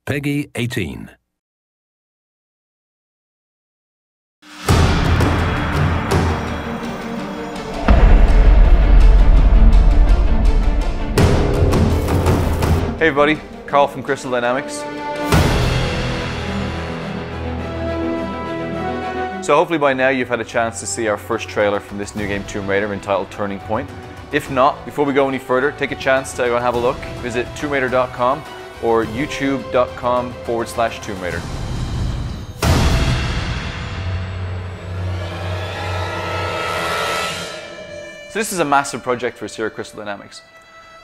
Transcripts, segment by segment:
Peggy 18. Hey everybody, Carl from Crystal Dynamics. So hopefully by now you've had a chance to see our first trailer from this new game Tomb Raider entitled Turning Point. If not, before we go any further, take a chance to go and have a look. Visit tombRaider.com or youtube.com/Tomb Raider. So this is a massive project for us here at Crystal Dynamics.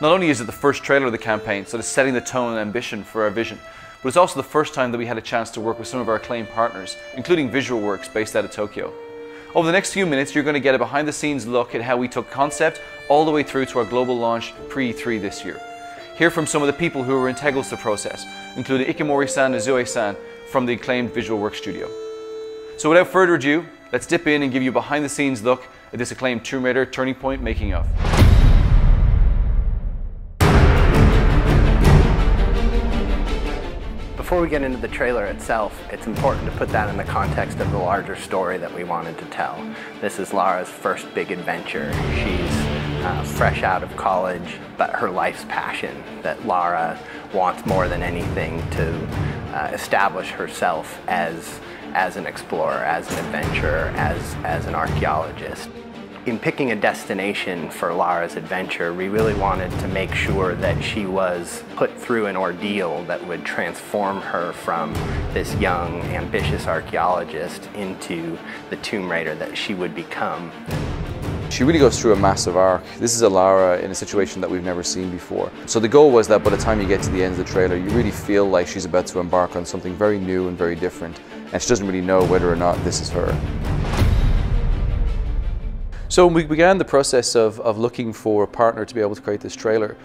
Not only is it the first trailer of the campaign, so it's setting the tone and ambition for our vision, but it's also the first time that we had a chance to work with some of our acclaimed partners, including Visual Works based out of Tokyo. Over the next few minutes, you're going to get a behind-the-scenes look at how we took concept all the way through to our global launch pre-E3 this year. Hear from some of the people who were integral to the process, including Ikemori-san and Zoe-san from the acclaimed Visual Works studio. So without further ado, let's dip in and give you a behind-the-scenes look at this acclaimed Tomb Raider Turning Point making of. Before we get into the trailer itself, it's important to put that in the context of the larger story that we wanted to tell. This is Lara's first big adventure. She's fresh out of college, but her life's passion, that Lara wants more than anything to establish herself as an explorer, as an adventurer, as an archaeologist. In picking a destination for Lara's adventure, we really wanted to make sure that she was put through an ordeal that would transform her from this young, ambitious archaeologist into the Tomb Raider that she would become. She really goes through a massive arc. This is a Lara in a situation that we've never seen before. So the goal was that by the time you get to the end of the trailer, you really feel like she's about to embark on something very new and very different, and she doesn't really know whether or not this is her. So we began the process of looking for a partner to be able to create this trailer.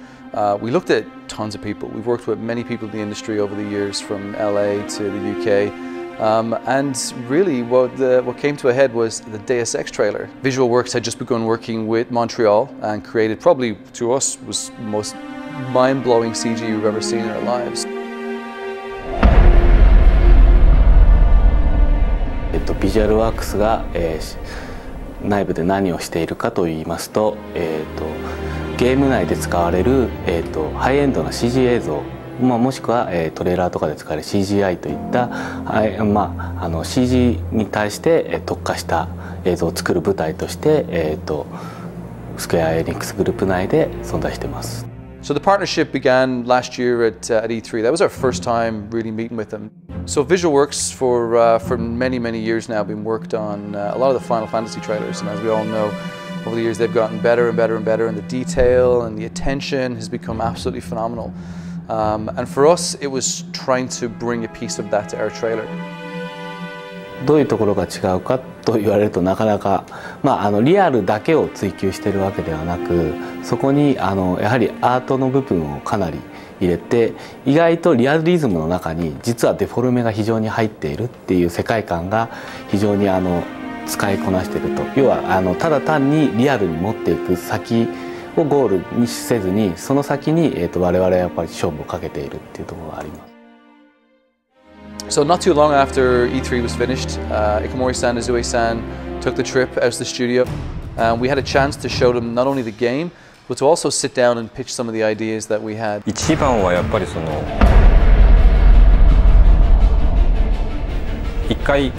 We looked at tons of people. We've worked with many people in the industry over the years, from LA to the UK. And really what came to a head was the Deus Ex trailer. Visual Works had just begun working with Montreal and created, probably to us, was the most mind-blowing CG we've ever seen in our lives. Visual Works が内部で何をしているかといいますと、ゲーム内で使われる、ハイエンドな CG 映像、もしくは、トレーラーとかで使われる CGI といった、CG に対して、特化した映像を作る舞台として、スクエア・エニックスグループ内で存在しています。So the partnership began last year at E3. That was our first time really meeting with them. So Visual Works for many years now been worked on a lot of the Final Fantasy trailers, and as we all know, over the years they've gotten better and better and better, and the detail and the attention has become absolutely phenomenal. And for us, it was trying to bring a piece of that to our trailer. どういうところが違うかと言われるとなかなか、リアルだけを追求しているわけではなく、そこにやはりアートの部分をかなり入れて、意外とリアリズムの中に実はデフォルメが非常に入っているっていう世界観が非常に使いこなしていると。要はただ単にリアルに持っていく先をゴールにせずに、その先に我々はやっぱり勝負をかけているっていうところがあります。So not too long after E3 was finished, Ikemori-san and Zoe-san took the trip out to the studio. We had a chance to show them not only the game, but to also sit down and pitch some of the ideas that we had. 一番はやっぱり一回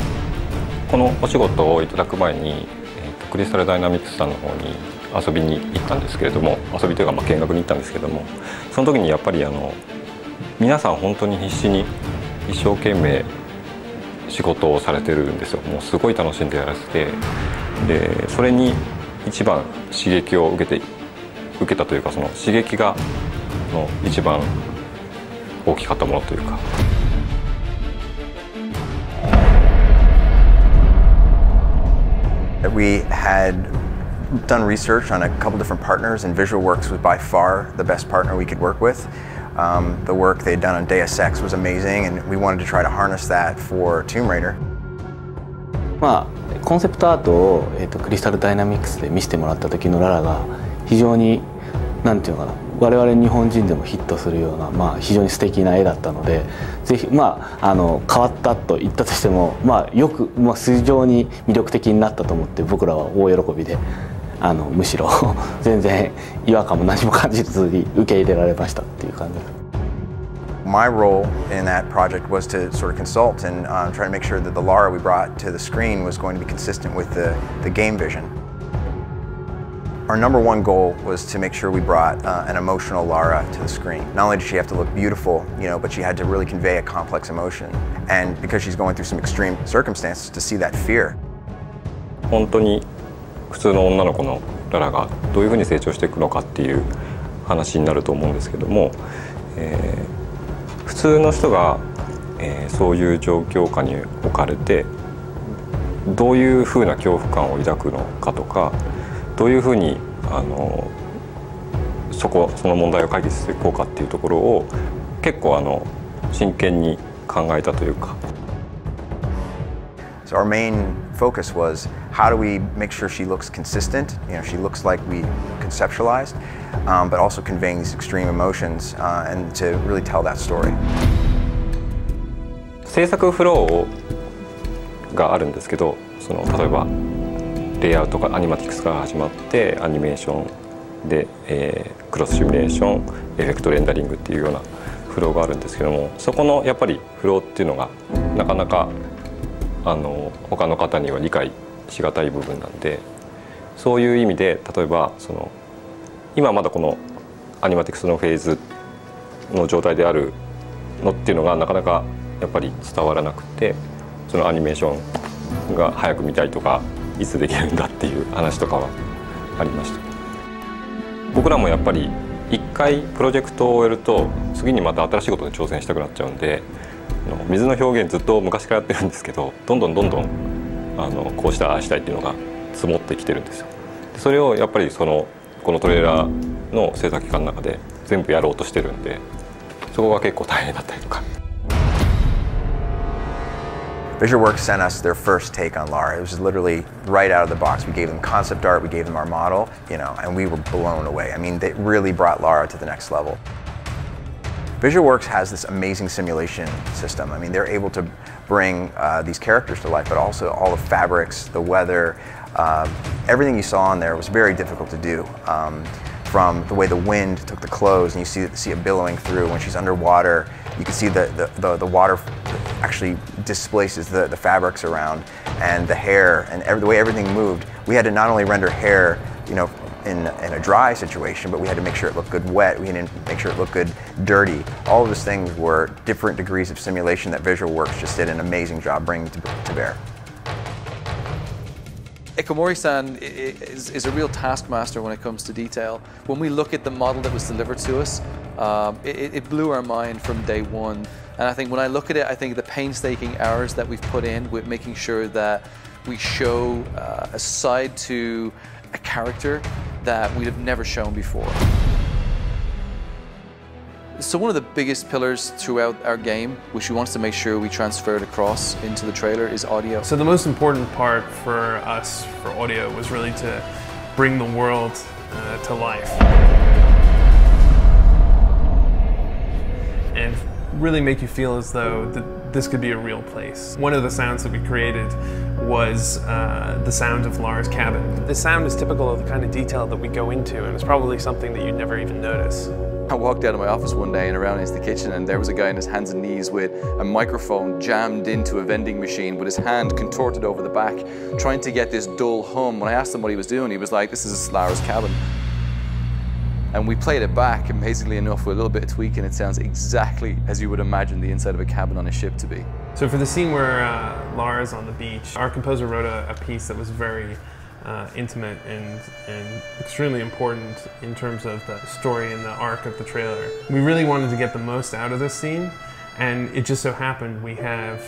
このお仕事をいただく前に、クリスタルダイナミクスさんの方に遊びに行ったんですけれども、遊びというか見学に行ったんですけども、その時にやっぱり皆さん本当に必死に一生懸命仕事をされてるんですよ。もうすごい楽しんでやらせて、でそれに一番刺激を受けたというか、その刺激が一番大きかったものというか。We had done research on a couple different partners, and Visual Works was by far the best partner we could work with. The work they'd done on Deus Ex was amazing, and we wanted to try to harness that for Tomb Raider. コンセプトアートを、クリスタルダイナミクスで見せてもらった時のララが非常になんていうのかな、我々日本人でもヒットするような、非常に素敵な絵だったので、ぜひ変わったと言ったとしても、よく、非常に魅力的になったと思って、僕らは大喜びでむしろ全然違和感も何も感じずに受け入れられましたっていう感じです。My role in that project was to sort of consult and try to make sure that the Lara we brought to the screen was going to be consistent with the game vision. Our number one goal was to make sure we brought an emotional Lara to the screen. Not only did she have to look beautiful, but she had to really convey a complex emotion. And because she's going through some extreme circumstances, to see that fear. 本当に普通の女の子のララがどういうふうに成長していくのかっていう話になると思うんですけども、普通の人が、そういう状況下に置かれてどういうふうな恐怖感を抱くのかとか、どういうふうにその問題を解決していこうかっていうところを結構真剣に考えたというか。So our main focus was how do we make sure she looks consistent, she looks like we conceptualized, but also conveying these extreme emotions and to really tell that story. 制作フローがあるんですけど、例えばレイアウトがアニマティクスから始まってアニメーションで、クロスシミュレーション、エフェクトレンダリングっていうようなフローがあるんですけども、そこのやっぱりフローっていうのがなかなか他の方には理解しがたい部分なんで、そういう意味で例えば今まだこのアニマティクスのフェーズの状態であるのっていうのがなかなかやっぱり伝わらなくて、そのアニメーションが早く見たいとかいつできるんだっていう話とかはありました。僕らもやっぱり一回プロジェクトを終えると次にまた新しいことに挑戦したくなっちゃうんで、水の表現ずっと昔からやってるんですけど、どんどんこうしたああしたいっていうのが積もってきてるんですよ。それをやっぱりこのトレーラーの制作期間の中で全部やろうとしてるんで、そこが結構大変だったりとか。VisualWorks sent us their first take on Lara. It was literally right out of the box. We gave them concept art, we gave them our model, and we were blown away. I mean, they really brought Lara to the next level. VisualWorks has this amazing simulation system. I mean, they're able to bring these characters to life, but also all the fabrics, the weather, everything you saw in there was very difficult to do. From the way the wind took the clothes, and you see it billowing through. When she's underwater, you can see the water actually displaces the fabrics around, and the hair, and the way everything moved. We had to not only render hair, in a dry situation, but we had to make sure it looked good wet, we had to make sure it looked good dirty. All of those things were different degrees of simulation that VisualWorks just did an amazing job bringing to bear. Ikomori-san is a real taskmaster when it comes to detail. When we look at the model that was delivered to us, it blew our mind from day one. And I think when I look at it, I think the painstaking hours that we've put in with making sure that we show a side to a character that we'd have never shown before. So one of the biggest pillars throughout our game, which we wanted to make sure we transferred across into the trailer, is audio. So the most important part for us for audio was really to bring the world to life. And really make you feel as though this could be a real place. One of the sounds that we created was the sound of Lara's cabin. The sound is typical of the kind of detail that we go into, and it's probably something that you'd never even notice. I walked out of my office one day and around into the kitchen, and there was a guy on his hands and knees with a microphone jammed into a vending machine with his hand contorted over the back, trying to get this dull hum. When I asked him what he was doing, he was like, "This is Lara's cabin." And we played it back, amazingly enough, with a little bit of tweaking, it sounds exactly as you would imagine the inside of a cabin on a ship to be. So for the scene where Lara's on the beach, our composer wrote a piece that was very intimate and extremely important in terms of the story and the arc of the trailer. We really wanted to get the most out of this scene, and it just so happened we have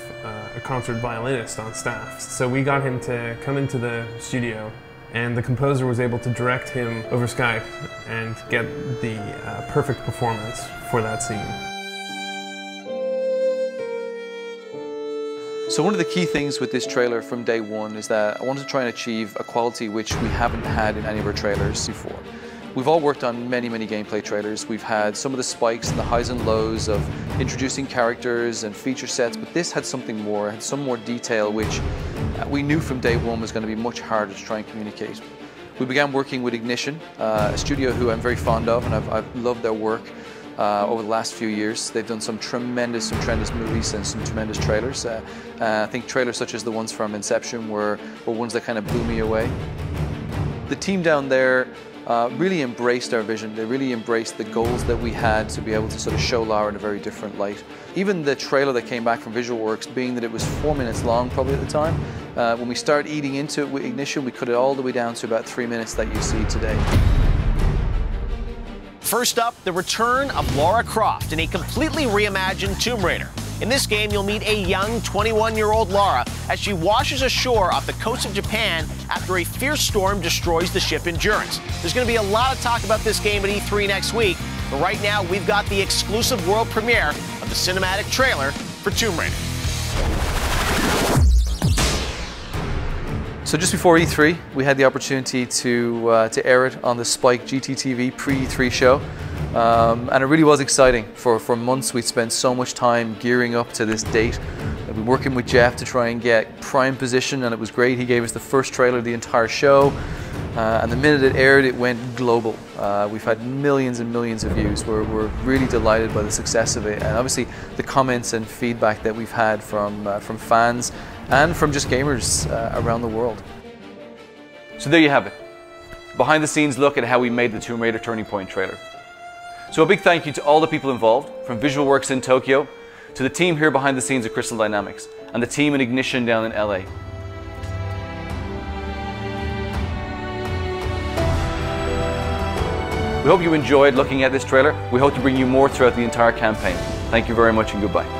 a concert violinist on staff. So we got him to come into the studio, and the composer was able to direct him over Skype and get the perfect performance for that scene. So one of the key things with this trailer from day one is that I wanted to try and achieve a quality which we haven't had in any of our trailers before. We've all worked on many gameplay trailers. We've had some of the spikes and the highs and lows of introducing characters and feature sets, but this had something more, had some more detail, which we knew from day one was going to be much harder to try and communicate. We began working with Ignition, a studio who I'm very fond of, and I've loved their work over the last few years. They've done some tremendous movies and some tremendous trailers. I think trailers such as the ones from Inception were ones that kind of blew me away. The team down there really embraced our vision. They really embraced the goals that we had to be able to sort of show Lara in a very different light. Even the trailer that came back from Visual Works, being that it was 4 minutes long probably at the time, when we started eating into it with Ignition, we cut it all the way down to about 3 minutes that you see today. First up, the return of Lara Croft in a completely reimagined Tomb Raider. In this game, you'll meet a young 21-year-old Lara as she washes ashore off the coast of Japan after a fierce storm destroys the ship Endurance. There's going to be a lot of talk about this game at E3 next week, but right now we've got the exclusive world premiere of the cinematic trailer for Tomb Raider. So just before E3, we had the opportunity to air it on the Spike GTTV pre-E3 show. And it really was exciting. For months we'd spent so much time gearing up to this date. We've been working with Jeff to try and get prime position, and it was great. He gave us the first trailer of the entire show, and the minute it aired, it went global. We've had millions and millions of views. We're really delighted by the success of it, and obviously the comments and feedback that we've had from fans and from just gamers around the world. So there you have it. Behind the scenes look at how we made the Tomb Raider Turning Point trailer. So a big thank you to all the people involved, from Visual Works in Tokyo, to the team here behind the scenes at Crystal Dynamics, and the team in Ignition down in LA. We hope you enjoyed looking at this trailer. We hope to bring you more throughout the entire campaign. Thank you very much and goodbye.